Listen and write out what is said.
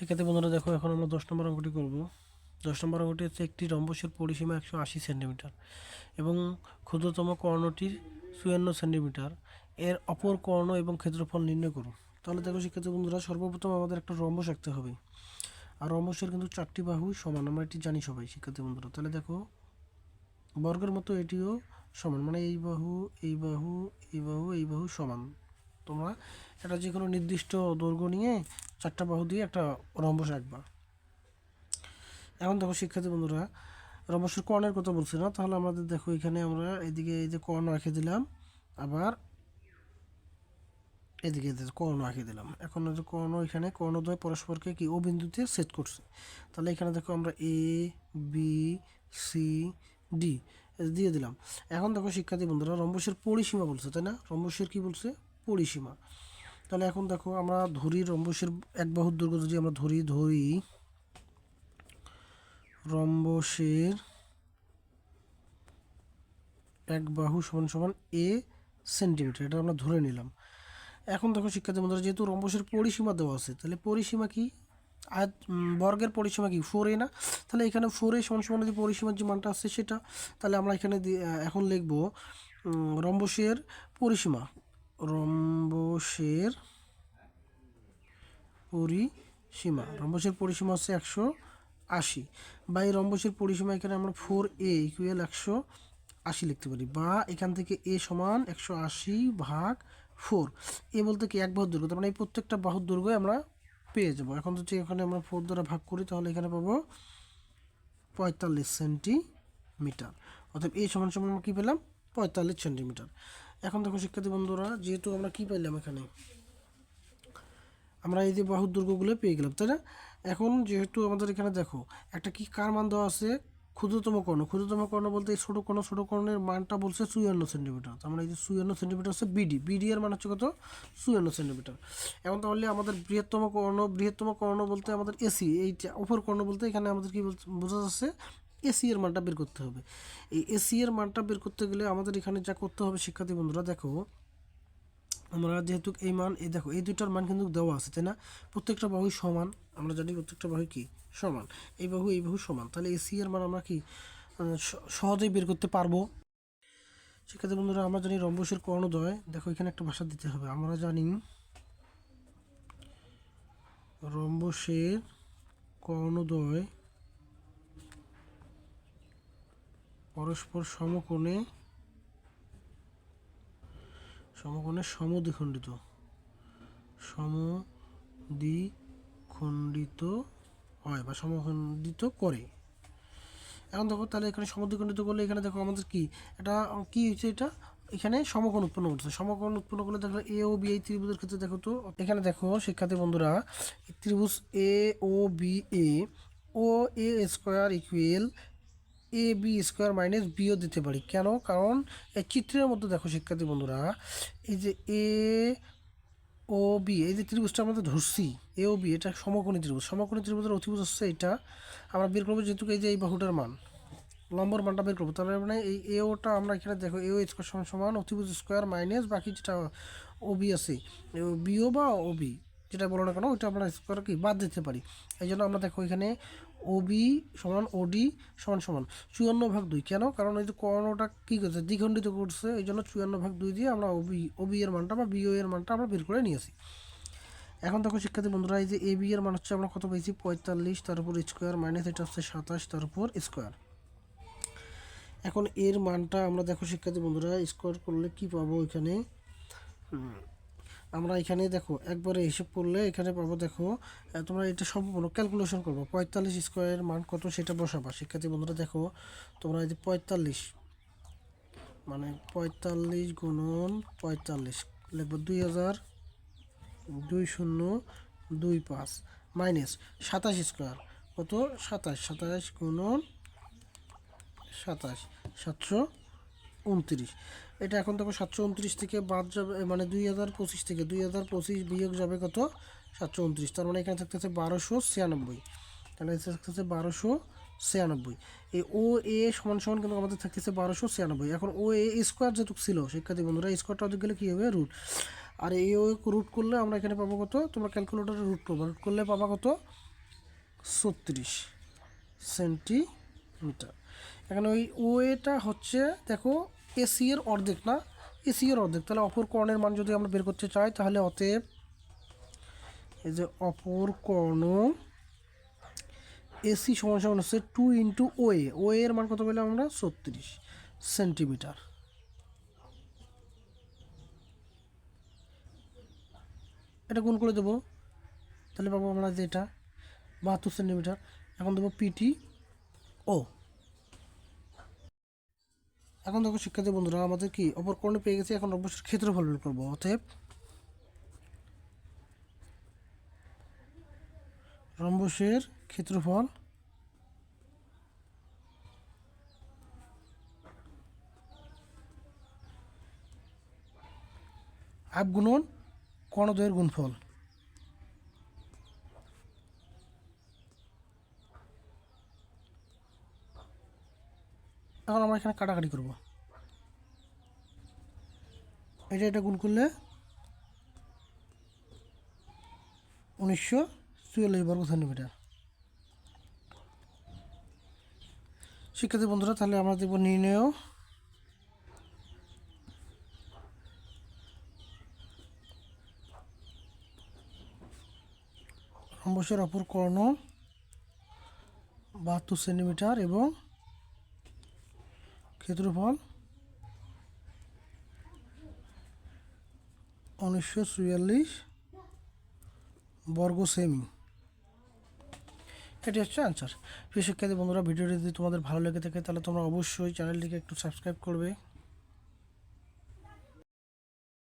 সেক্ষেত্রে বন্ধুরা দেখো, এখন আমরা 10 নম্বর অঙ্কটি করব। 10 নম্বর অঙ্কটি হচ্ছে একটি রম্বসের পরিসীমা 180 সেন্টিমিটার এবং ক্ষুদ্রতম কর্ণটির 54 সেন্টিমিটার। এর অপর কর্ণ এবং ক্ষেত্রফল নির্ণয় করুন। তাহলে দেখো শিক্ষার্থী বন্ধুরা, সর্বপ্রথম আমাদের একটা রম্বস আঁকতে হবে। আর রম্বসের কিন্তু 4টি বাহু সমান, আমরা এটি জানি সবাই শিক্ষার্থী বন্ধুরা। তাহলে দেখো, বর্গের মতো এটিও সমান, মানে এই বাহু, এই বাহু, এই বাহু, এই বাহু সমান। তোমরা এটা যে কোনো নির্দিষ্ট দৈর্ঘ্য নিয়ে 4টা বাহু দিয়ে একটা রম্বস আঁকবা। এখন দেখো শিক্ষার্থী বন্ধুরা, রম্বসের কর্ণের কথা বলছি না, তাহলে আমাদের দেখো এখানে আমরা এদিকে এই যে কর্ণ আঁকে দিলাম, আবার এদিকে কর্ণ আঁকে দিলাম। এখন যে কর্ণ, এখানে কর্ণদ্বয় পরস্পরকে কি ও বিন্দুতে সেট করছে। তাহলে এখানে দেখো আমরা এ, বি, সি, ডি দিয়ে দিলাম। এখন দেখো শিক্ষার্থী বন্ধুরা, রম্বসের পরিসীমা বলছে, তাই না? রম্বসের কি বলছে? পরিসীমা। তাহলে এখন দেখো আমরা ধরি রম্বসের এক বাহুর দৈর্ঘ্য যদি আমরা ধরি রম্বসের এক বাহু সমান সমান এ সেন্টিমিটার, এটা আমরা ধরে নিলাম। এখন দেখো শিক্ষার্থী বন্ধুরা, যেহেতু রম্বসের পরিসীমা দেওয়া আছে, তাহলে পরিসীমা কি? বর্গের পরিসীমা কি 4a না? তাহলে এখানে 4a সমান সমান যদি পরিসীমার যে মানটা আছে সেটা, তাহলে আমরা এখানে এখন লিখব রম্বসের পরিসীমা। রম্বসের পরিসীমা হচ্ছে 180, বা এই রম্বসের পরিসীমা এখানে আমরা 4a ইকুয়াল 180 লিখতে পারি, বা এখান থেকে a সমান 180/4। এ বলতে কি এক বাহুর দৈর্ঘ্য, তার মানে এই প্রত্যেকটা বাহুর দৈর্ঘ্য আমরা পেয়ে যাব। এখন যদি এখানে আমরা 4 দ্বারা ভাগ করি, তাহলে এখানে পাবো 45 সেন্টিমিটার। অর্থাৎ a সমান সমান আমরা কী পেলাম? 45 সেন্টিমিটার। এখন দেখো শিক্ষার্থী বন্ধুরা, যেহেতু আমরা কী পাইলাম, এখানে আমরা এই যে বাহুর দৈর্ঘ্যগুলো পেয়ে গেলাম, তাই না? এখন যেহেতু আমাদের এখানে দেখো একটা কি কার মান দেওয়া আছে? ক্ষুদ্রতম কর্ণ। ক্ষুদ্রতম কর্ণ বলতে এই ছোটো কর্ণের মানটা বলছে 54 সেন্টিমিটার। তার মানে এই যে 54 সেন্টিমিটার হচ্ছে বিডি এর মান হচ্ছে কত? 54 সেন্টিমিটার। এখন তাহলে আমাদের বৃহত্তম কর্ণ বলতে আমাদের এসি, এইটা অপর কর্ণ বলতে এখানে আমাদের কি বোঝা যাচ্ছে? এসি এর মানটা বের করতে হবে। এই এসি এর মানটা বের করতে গেলে আমাদের এখানে যা করতে হবে শিক্ষার্থী বন্ধুরা, দেখো আমরা যেহেতু এই মান, এই দেখো এই দুইটার মান কিন্তু দেওয়া আছে, তাই না? প্রত্যেকটা বাহুই সমান, আমরা জানি প্রত্যেকটা বাহু কি সমান। এই বাহু সমান, তাহলে এসি এর মান আমরা কি সহজেই বের করতে পারবো। শিক্ষার্থী বন্ধুরা, আমরা জানি রম্বসের কর্ণদ্বয়, দেখো এখানে একটা ভাষা দিতে হবে। আমরা জানি রম্বসের কর্ণদ্বয় পরস্পর সমকোণে সমদ্বিখণ্ডিত হয় বা সমখণ্ডিত করে। এখন দেখো, তাহলে এখানে সমদ্বিখণ্ডিত করলে এখানে দেখো আমাদের কি এটা কি হচ্ছে, এটা এখানে সমকোণ উৎপন্ন করছে। সমকোণ উৎপন্ন করলে দেখো এ ও বি, এই ত্রিভুজের ক্ষেত্রে দেখো তো এখানে দেখো শিক্ষার্থী বন্ধুরা, ত্রিভুজ এ ও B O A square equal A B square minus bio দিতে পারি। কেন? কারণ এই চিত্রের মধ্যে দেখো শিক্ষার্থী বন্ধুরা, এই যে এ ও বি, এই যে ত্রিভুজটা আমরা ধরছি এ ও বি, এটা সমকোণী ত্রিভুজ। সমকোণী ত্রিভুজের অতিভুজ হচ্ছে এটা। আমরা বের করবো যেহেতু এই যে এই বাহুটার মান, লম্বর মানটা বের করবো। তার মানে এই এওটা আমরা এখানে দেখো এও স্কোয়ার সমান সমান অতিভুজ স্কোয়ার মাইনাস বাকি যেটা ও বি আছে, বিও বা ও বি যেটা বলো না কেন, ওইটা আমরা স্কোয়ার কি বাদ দিতে পারি। এই জন্য আমরা দেখো এখানে ও বি সমান ওডি সমান সমান 54/2। কেন? কারণ এই যে কর্ণটা কী করছে? দ্বিখণ্ডিত করছে, এই জন্য 54/2 দিয়ে আমরা ওবি এর মানটা বা বিও এর মানটা আমরা বের করে নিয়েছি। এখন দেখো শিক্ষার্থী বন্ধুরা, এই যে এ বি এর মান হচ্ছে আমরা কত পেয়েছি? 45, তার উপর স্কোয়ার মাইনাস এটা হচ্ছে 27, তার উপর স্কোয়ার। এখন এর মানটা আমরা দেখো শিক্ষার্থী বন্ধুরা, স্কোয়ার করলে কি পাবো? এখানে আমরা এখানে দেখো একবারে হিসেব করলে এখানে পাবো, দেখো তোমরা এটা সম্পূর্ণ ক্যালকুলেশন করবো। 45 স্কোয়ারের মান কত সেটা বসাবা শিক্ষার্থী বন্ধুরা। দেখো তোমরা এই যে 45 মানে 45 গুণন 45 লিখবো 2025 মাইনাস 27 স্কোয়ার কত? 27 গুণন 27 729। এটা এখন দেখো 729 থেকে বাদ যাবে, মানে 2025 থেকে 2025 বিয়োগ যাবে কত? 729। তার মানে এখানে থাকতেছে 1296। তাহলে এখানে থাকতেছে 1296। এই ও এ সমান সমান কিন্তু আমাদের থাকতেছে 1296। এখন ও এ স্কোয়ার যেহেতু ছিল শিক্ষার্থী বন্ধুরা, স্কোয়ারটা ওদিকে গেলে কী হবে? রুট। আর এই ও রুট করলে আমরা এখানে পাবো কত? তোমরা ক্যালকুলেটরে রুট করবো, রুট করলে পাবা কত? 36 সেন্টিমিটার। এখানে ওই ওয়েটা হচ্ছে দেখো এসি এর অর্ধেক না, এসি এর অর্ধেক, তাহলে অপর কর্ণের মান যদি আমরা বের করতে চাই তাহলে অতএব এই যে অপর কর্ণ এসি সমান সমান হচ্ছে 2 ইন্টু ওয়ে, ওয়ে এর মান কত পেলাম আমরা 36 সেন্টিমিটার। এটা গুণ করে দেবো, তাহলে পাবো আমরা যে এটা 72 সেন্টিমিটার। এখন দেবো পিটি ও। এখন দেখো শিক্ষার্থী বন্ধুরা আমাদের কি অপর কর্ণে পেয়ে গেছি, এখন রম্বসের ক্ষেত্রফল বের করবো। অতএব রম্বসের ক্ষেত্রফল হাফ গুণন কর্ণদ্বয়ের গুণফল। এখন আমরা এখানে কাটাকাটি করব, এটা গুণ করলে 1944 বর্গ সেন্টিমিটার। শিক্ষার্থী বন্ধুরা তাহলে আমরা দেব নির্ণয় রম্বসের অপর কর্ণ 72 সেন্টিমিটার এবং ক্ষেত্রফল 1944 বর্গ সেমি। এটি হচ্ছে আনসার। প্রিয় শিক্ষার্থী বন্ধুরা ভিডিওটি যদি তোমাদের ভালো লেগে থাকে তাহলে তোমরা অবশ্যই চ্যানেলটিকে একটু সাবস্ক্রাইব করবে।